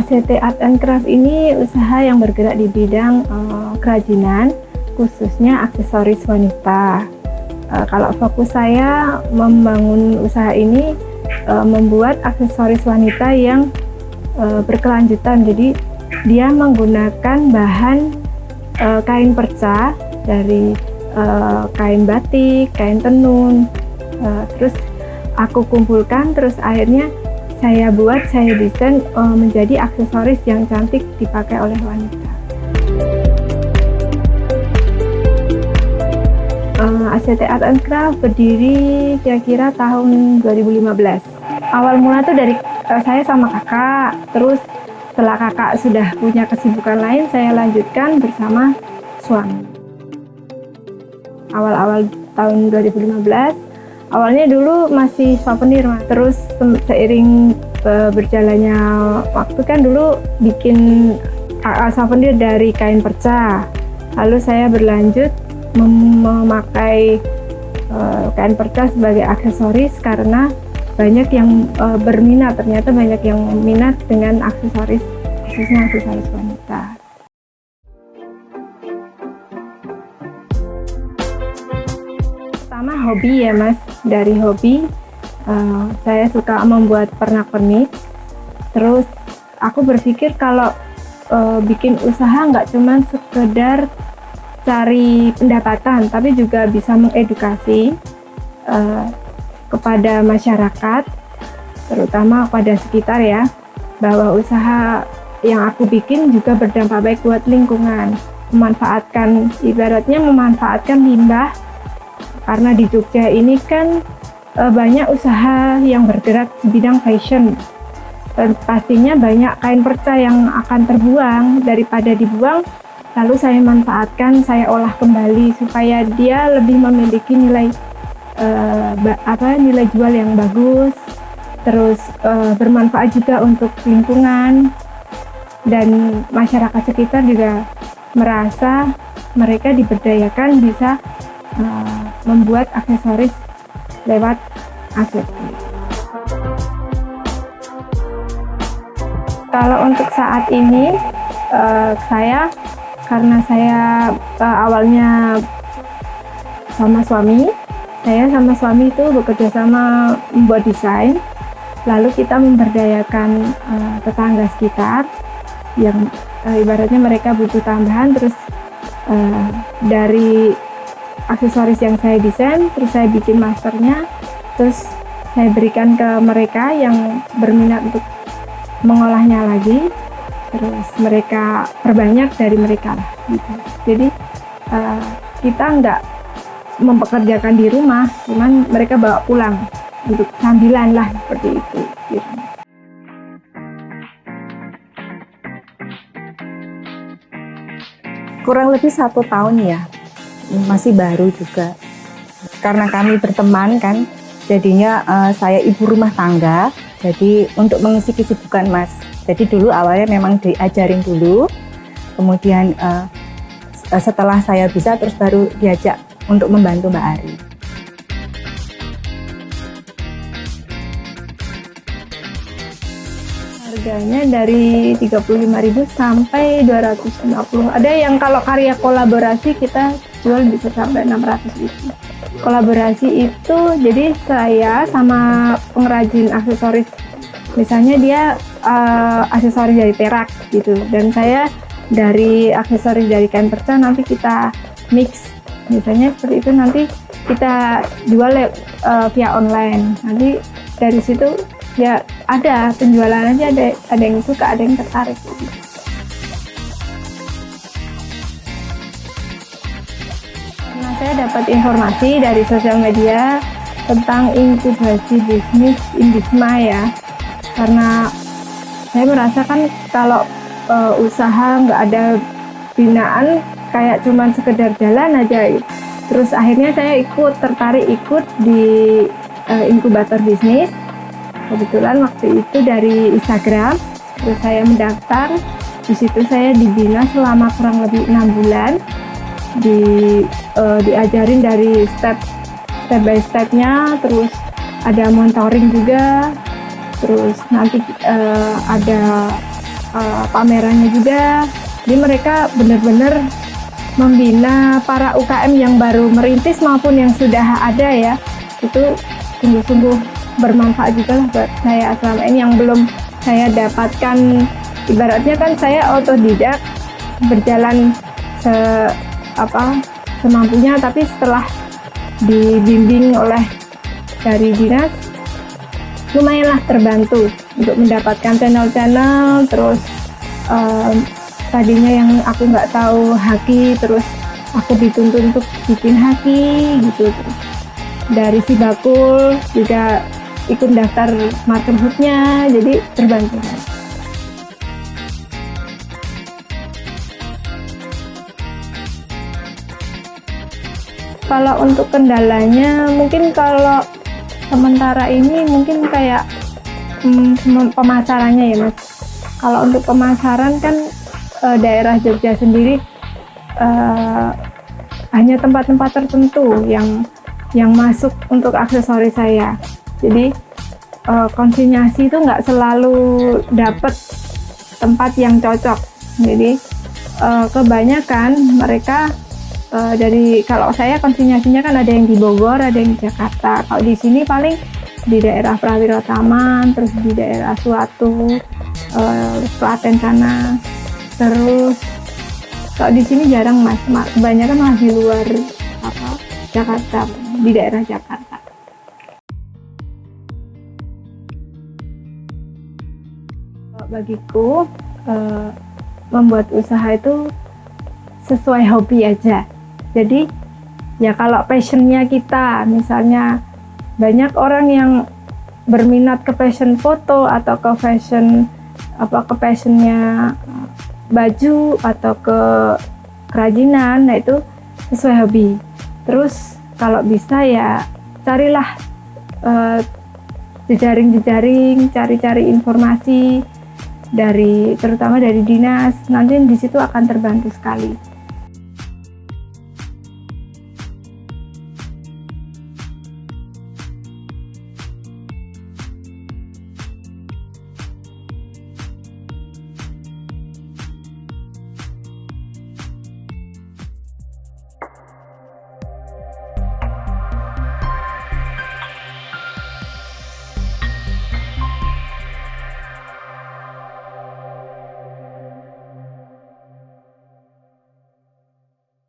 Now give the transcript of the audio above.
ACT Art and Craft ini usaha yang bergerak di bidang kerajinan, khususnya aksesoris wanita. Kalau fokus saya membangun usaha ini membuat aksesoris wanita yang berkelanjutan. Jadi dia menggunakan bahan kain perca dari kain batik, kain tenun, terus aku kumpulkan, terus akhirnya saya desain menjadi aksesoris yang cantik dipakai oleh wanita. ACT Art and Craft berdiri kira-kira tahun 2015. Awal mula tuh dari saya sama kakak, terus setelah kakak sudah punya kesibukan lain, saya lanjutkan bersama suami. Awal-awal tahun 2015, awalnya dulu masih souvenir, terus seiring berjalannya waktu kan dulu bikin souvenir dari kain perca. Lalu saya berlanjut memakai kain perca sebagai aksesoris karena banyak yang berminat, ternyata banyak yang minat dengan aksesoris, khususnya aksesoris wanita. Pertama hobi ya mas, dari hobi saya suka membuat pernak-pernik. Terus aku berpikir kalau bikin usaha nggak cuma sekedar cari pendapatan, tapi juga bisa mengedukasi kepada masyarakat, terutama pada sekitar ya, bahwa usaha yang aku bikin juga berdampak baik buat lingkungan. Ibaratnya memanfaatkan limbah, karena di Jogja ini kan banyak usaha yang bergerak di bidang fashion, dan pastinya banyak kain perca yang akan terbuang. Daripada dibuang, lalu saya manfaatkan, saya olah kembali supaya dia lebih memiliki nilai jual yang bagus, terus bermanfaat juga untuk lingkungan, dan masyarakat sekitar juga merasa mereka diberdayakan bisa membuat aksesoris lewat ACT. Kalau untuk saat ini karena saya awalnya sama suami itu bekerja sama membuat desain, lalu kita memberdayakan tetangga sekitar yang ibaratnya mereka butuh tambahan, terus dari aksesoris yang saya desain, terus saya bikin masternya, terus saya berikan ke mereka yang berminat untuk mengolahnya lagi, terus mereka perbanyak dari mereka lah, gitu. Jadi kita nggak mempekerjakan di rumah, cuman mereka bawa pulang untuk sambilan lah, seperti itu gitu. Kurang lebih 1 tahun ya, masih baru juga. Karena kami berteman kan, jadinya saya ibu rumah tangga, jadi untuk mengisi kesibukan mas. Jadi dulu awalnya memang diajarin dulu, kemudian setelah saya bisa terus baru diajak untuk membantu Mbak Ari. Harganya dari 35.000 sampai 250. Ada yang kalau karya kolaborasi kita jual bisa sampai 600.000. Kolaborasi itu jadi saya sama pengrajin aksesoris, misalnya dia aksesoris dari perak gitu, dan saya dari aksesoris dari kain perca, nanti kita mix, misalnya seperti itu, nanti kita jual via online. Nanti dari situ ya ada penjualan aja, ada yang suka, ada yang tertarik gitu. Nah, saya dapat informasi dari sosial media tentang inkubasi bisnis Indisma ya, karena saya merasakan kalau usaha nggak ada binaan, kayak cuman sekedar jalan aja. Terus akhirnya saya tertarik ikut di inkubator bisnis. Kebetulan waktu itu dari Instagram, terus saya mendaftar. Di situ saya dibina selama kurang lebih 6 bulan, diajarin dari step by stepnya, terus ada mentoring juga, terus nanti ada pamerannya juga. Jadi mereka benar-benar membina para UKM yang baru merintis maupun yang sudah ada ya. Itu sungguh-sungguh bermanfaat juga lah buat saya selama ini yang belum saya dapatkan. Ibaratnya kan saya otodidak berjalan semampunya, tapi setelah dibimbing oleh dari dinas lumayanlah terbantu untuk mendapatkan channel-channel. Terus tadinya yang aku nggak tahu haki, terus aku dituntun untuk bikin haki gitu. Terus dari si bakul juga ikut daftar motherhood-nya, jadi terbantu. Kalau untuk kendalanya mungkin kalau sementara ini mungkin kayak pemasarannya ya Mas. Kalau untuk pemasaran kan daerah Jogja sendiri hanya tempat-tempat tertentu yang masuk untuk aksesoris saya. Jadi konsinyasi itu nggak selalu dapat tempat yang cocok. Jadi kebanyakan mereka kalau saya konsinyasinya kan ada yang di Bogor, ada yang di Jakarta. Kalau di sini paling di daerah Prawiro Taman, terus di daerah Suatu, Klaten sana. Terus kalau di sini jarang Mas, kebanyakan malah di luar Jakarta, di daerah Jakarta. Bagiku membuat usaha itu sesuai hobi aja. Jadi ya kalau passionnya kita, misalnya banyak orang yang berminat ke fashion foto atau ke passionnya baju atau ke kerajinan, nah itu sesuai hobi. Terus kalau bisa ya carilah jejaring-jejaring, cari-cari informasi terutama dari dinas, nanti di situ akan terbantu sekali.